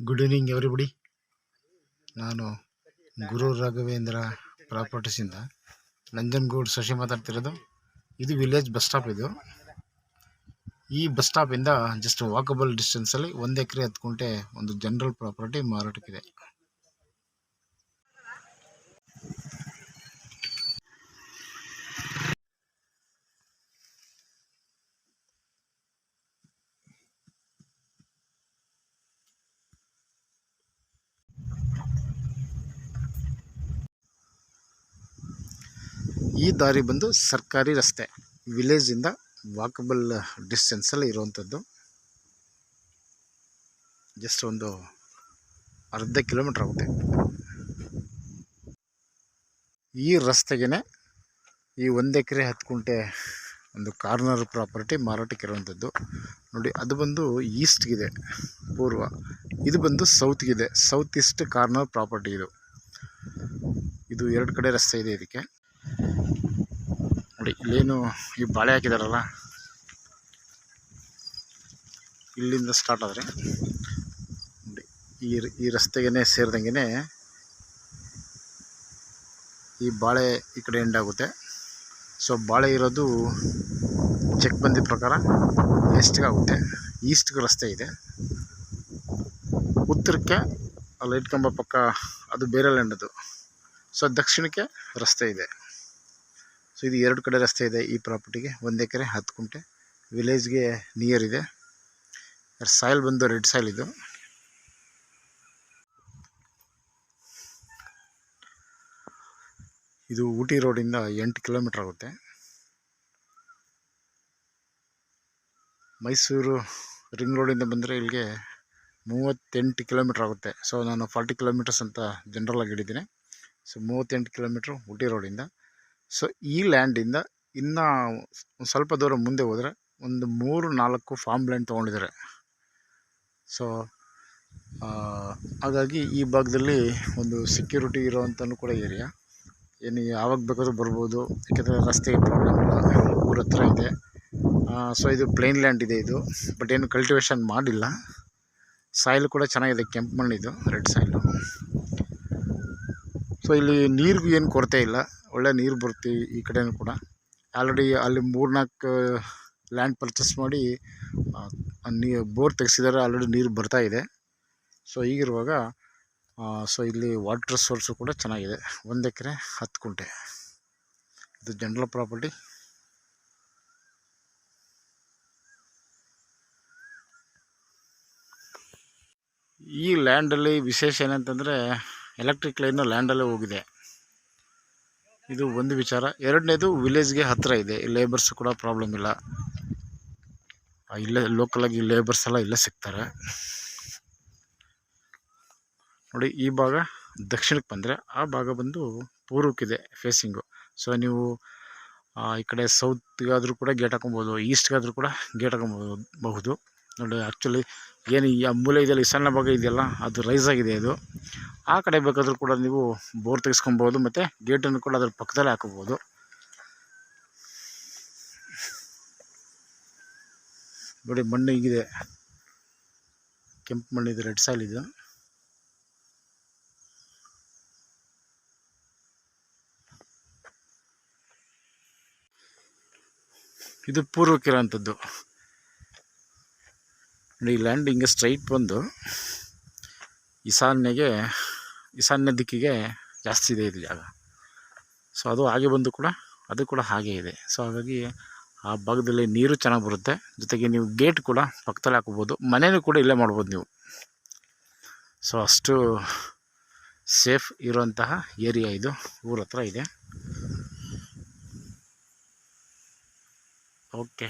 Good evening everybody. ನಾನು ಗುರು ರಾಘವೇಂದ್ರ ಪ್ರಾಪರ್ಟೀಸಿಂದ ನಂಜನಗೂಡು ಶಶಿ ಮಾತಾಡ್ತಿರೋದು. ಇದು ವಿಲೇಜ್ ಬಸ್ ಸ್ಟಾಪ್. ಈ ಬಸ್ ಸ್ಟಾಪಿಂದ ಜಸ್ಟ್ ವಾಕಬಲ್ ಡಿಸ್ಟೆನ್ಸಲ್ಲಿ 1 ಎಕರೆ 10 ಗುಂಟೆ ಒಂದು ಜನರಲ್ ಪ್ರಾಪರ್ಟಿ ಮಾರಾಟಕ್ಕಿದೆ. ಈ ದಾರಿ ಬಂದು ಸರ್ಕಾರಿ ರಸ್ತೆ, ವಿಲೇಜಿಂದ ವಾಕಬಲ್ ಡಿಸ್ಟೆನ್ಸಲ್ಲಿ ಇರುವಂಥದ್ದು. ಜಸ್ಟ್ ಒಂದು ಅರ್ಧ ಕಿಲೋಮೀಟ್ರ್ ಆಗುತ್ತೆ. ಈ ರಸ್ತೆಗೆ ಈ 1 ಎಕರೆ 10 ಗುಂಟೆ ಒಂದು ಕಾರ್ನರ್ ಪ್ರಾಪರ್ಟಿ ಮಾರಾಟಕ್ಕಿರುವಂಥದ್ದು. ನೋಡಿ, ಅದು ಬಂದು ಈಸ್ಟ್ಗಿದೆ ಪೂರ್ವ, ಇದು ಬಂದು ಸೌತ್ಗಿದೆ, ಸೌತ್ ಈಸ್ಟ್ ಕಾರ್ನರ್ ಪ್ರಾಪರ್ಟಿ. ಇದು 2 ಕಡೆ ರಸ್ತೆ ಇದೆ ಇದಕ್ಕೆ. ನೋಡಿ, ಇಲ್ಲೇನು ಈ ಬಾಳೆ ಹಾಕಿದಾರಲ್ಲ, ಇಲ್ಲಿಂದ ಸ್ಟಾರ್ಟ್ ಆದರೆ ನೋಡಿ ಈ ರಸ್ತೆಗೆ ಸೇರಿದಂಗೆ ಈ ಬಾಳೆ ಈ ಕಡೆ ಎಂಡ್ ಆಗುತ್ತೆ. ಸೊ ಬಾಳೆ ಇರೋದು ಚೆಕ್ ಬಂದಿ ಪ್ರಕಾರ ವೆಸ್ಟ್ಗೆ ಆಗುತ್ತೆ, ಈಸ್ಟ್ಗೆ ರಸ್ತೆ ಇದೆ. ಉತ್ತರಕ್ಕೆ ಲೈಟ್ ಕಂಬ ಪಕ್ಕ ಅದು ಬೇರೆ ಲ್ಯಾಂಡ್ ಅದು. ಸೊ ದಕ್ಷಿಣಕ್ಕೆ ರಸ್ತೆ ಇದೆ. ಸೊ ಇದು 2 ಕಡೆ ರಸ್ತೆ ಇದೆ ಈ ಪ್ರಾಪರ್ಟಿಗೆ. 1 ಎಕರೆ 10 ಗುಂಟೆ ವಿಲೇಜ್ಗೆ ನಿಯರ್ ಇದೆ. ಸಾಯಿಲ್ ಬಂದು ರೆಡ್ ಸಾಯಿಲ್. ಇದು ಊಟಿ ರೋಡಿಂದ 8 ಕಿಲೋಮೀಟ್ರ್ ಆಗುತ್ತೆ. ಮೈಸೂರು ರಿಂಗ್ ರೋಡಿಂದ ಬಂದರೆ ಇಲ್ಲಿಗೆ 38 ಕಿಲೋಮೀಟ್ರ್ ಆಗುತ್ತೆ. ಸೊ ನಾನು 40 ಕಿಲೋಮೀಟರ್ಸ್ ಅಂತ ಜನರಲಾಗಿ ಹಿಡಿದ್ದೀನಿ. ಸೊ 38 ಕಿಲೋಮೀಟ್ರು ಊಟಿ ರೋಡಿಂದ. ಸೊ ಈ ಲ್ಯಾಂಡಿಂದ ಇನ್ನೂ ಒಂದು ಸ್ವಲ್ಪ ದೂರ ಮುಂದೆ ಹೋದರೆ ಒಂದು 3-4 ಫಾರ್ಮ್ ಲ್ಯಾಂಡ್ ತೊಗೊಂಡಿದ್ದಾರೆ. ಸೊ ಹಾಗಾಗಿ ಈ ಭಾಗದಲ್ಲಿ ಒಂದು ಸೆಕ್ಯೂರಿಟಿ ಇರೋವಂಥೂ ಕೂಡ ಏರಿಯಾ. ಏನು ಯಾವಾಗ ಬೇಕಾದ್ರೂ ಬರ್ಬೋದು, ಯಾಕೆಂದರೆ ರಸ್ತೆಗೆ ಪ್ರಾಬ್ಲಮ್ ಇಲ್ಲ, ಊರ ಹತ್ರ ಇದೆ. ಸೊ ಇದು ಪ್ಲೇನ್ ಲ್ಯಾಂಡ್ ಇದೆ ಇದು, ಬಟ್ ಏನು ಕಲ್ಟಿವೇಷನ್ ಮಾಡಿಲ್ಲ. ಸಾಯಿಲ್ ಕೂಡ ಚೆನ್ನಾಗಿದೆ, ಕೆಂಪು ಮಣ್ಣಿದು, ರೆಡ್ ಸಾಯಿಲು. ಸೊ ಇಲ್ಲಿ ನೀರಿಗೂ ಏನು ಕೊರತೆ ಇಲ್ಲ, ಒಳ್ಳೆ ನೀರು ಬರುತ್ತೆ ಈ ಕಡೆಯೂ ಕೂಡ. ಆಲ್ರೆಡಿ ಅಲ್ಲಿ 3-4 ಲ್ಯಾಂಡ್ ಪರ್ಚೇಸ್ ಮಾಡಿ ಬೋರ್ ತೆಗೆಸಿದ್ದಾರೆ, ಆಲ್ರೆಡಿ ನೀರು ಬರ್ತಾ ಇದೆ. ಸೊ ಹೀಗಿರುವಾಗ ಸೊ ಇಲ್ಲಿ ವಾಟರ್ ಸೋರ್ಸು ಕೂಡ ಚೆನ್ನಾಗಿದೆ. 1 ಎಕರೆ 10 ಗುಂಟೆ ಇದು ಜನರಲ್ ಪ್ರಾಪರ್ಟಿ. ಈ ಲ್ಯಾಂಡಲ್ಲಿ ವಿಶೇಷ ಏನಂತಂದರೆ ಎಲೆಕ್ಟ್ರಿಕ್ ಲೈನು ಲ್ಯಾಂಡಲ್ಲೇ ಹೋಗಿದೆ. ಇದು ಒಂದು ವಿಚಾರ. ಎರಡನೇದು ವಿಲೇಜ್ಗೆ ಹತ್ತಿರ ಇದೆ, ಲೇಬರ್ಸ್ ಕೂಡ ಪ್ರಾಬ್ಲಮ್ ಇಲ್ಲ. ಇಲ್ಲೇ ಲೋಕಲಾಗಿ ಲೇಬರ್ಸ್ ಎಲ್ಲ ಇಲ್ಲೇ ಸಿಗ್ತಾರೆ. ನೋಡಿ, ಈ ಭಾಗ ದಕ್ಷಿಣಕ್ಕೆ ಬಂದರೆ ಆ ಭಾಗ ಬಂದು ಪೂರ್ವಕ್ಕಿದೆ ಫೇಸಿಂಗು. ಸೊ ನೀವು ಈ ಕಡೆ ಸೌತ್ಗಾದರೂ ಕೂಡ ಗೇಟ್ ಹಾಕೊಬೋದು, ಈಸ್ಟ್ಗಾದರೂ ಕೂಡ ಗೇಟ್ ಹಾಕೊಬಹುದು. ನೋಡಿ, ಆ್ಯಕ್ಚುಲಿ ಏನು ಈ ಮೂಲೆ ಇದೆಯಲ್ಲ, ಈ ಸಣ್ಣ ಭಾಗ ಇದೆಯಲ್ಲ, ಅದು ರೈಸ್ ಆಗಿದೆ. ಇದು ಆ ಕಡೆ ಬೇಕಾದರೂ ಕೂಡ ನೀವು ಬೋರ್ ತೆಗೆಸ್ಕೊಬೋದು, ಮತ್ತು ಗೇಟನ್ನು ಕೂಡ ಅದ್ರ ಪಕ್ಕದಲ್ಲೇ ಹಾಕೋಬೋದು. ನೋಡಿ, ಮಣ್ಣು ಹೀಗಿದೆ, ಕೆಂಪು ಮಣ್ಣಿದೆ, ರೆಡ್ ಸಾಯಿಲ್ ಇದು. ಇದು ಪೂರ್ವಕ್ಕಿರೋಂಥದ್ದು. ನೋಡಿ, ಈ ಲ್ಯಾಂಡ್ ಹಿಂಗೆ ಸ್ಟ್ರೈಟ್ ಬಂದು ಈಶಾನ್ಯ ದಿಕ್ಕಿಗೆ ಜಾಸ್ತಿ ಇದೆ ಇದು ಜಾಗ. ಸೊ ಅದು ಹಾಗೆ ಬಂದು ಕೂಡ ಅದು ಕೂಡ ಹಾಗೆ ಇದೆ. ಸೊ ಹಾಗಾಗಿ ಆ ಭಾಗದಲ್ಲಿ ನೀರು ಚೆನ್ನಾಗಿ ಬರುತ್ತೆ, ಜೊತೆಗೆ ನೀವು ಗೇಟ್ ಕೂಡ ಪಕ್ಕದಲ್ಲಿ ಹಾಕೋಬೋದು, ಮನೇನೂ ಕೂಡ ಇಲ್ಲೇ ಮಾಡ್ಬೋದು ನೀವು. ಸೊ ಅಷ್ಟು ಸೇಫ್ ಇರುವಂತಹ ಏರಿಯಾ ಇದು, ಊರ ಹತ್ರ ಇದೆ. Okay,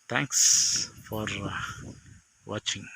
thanks for watching.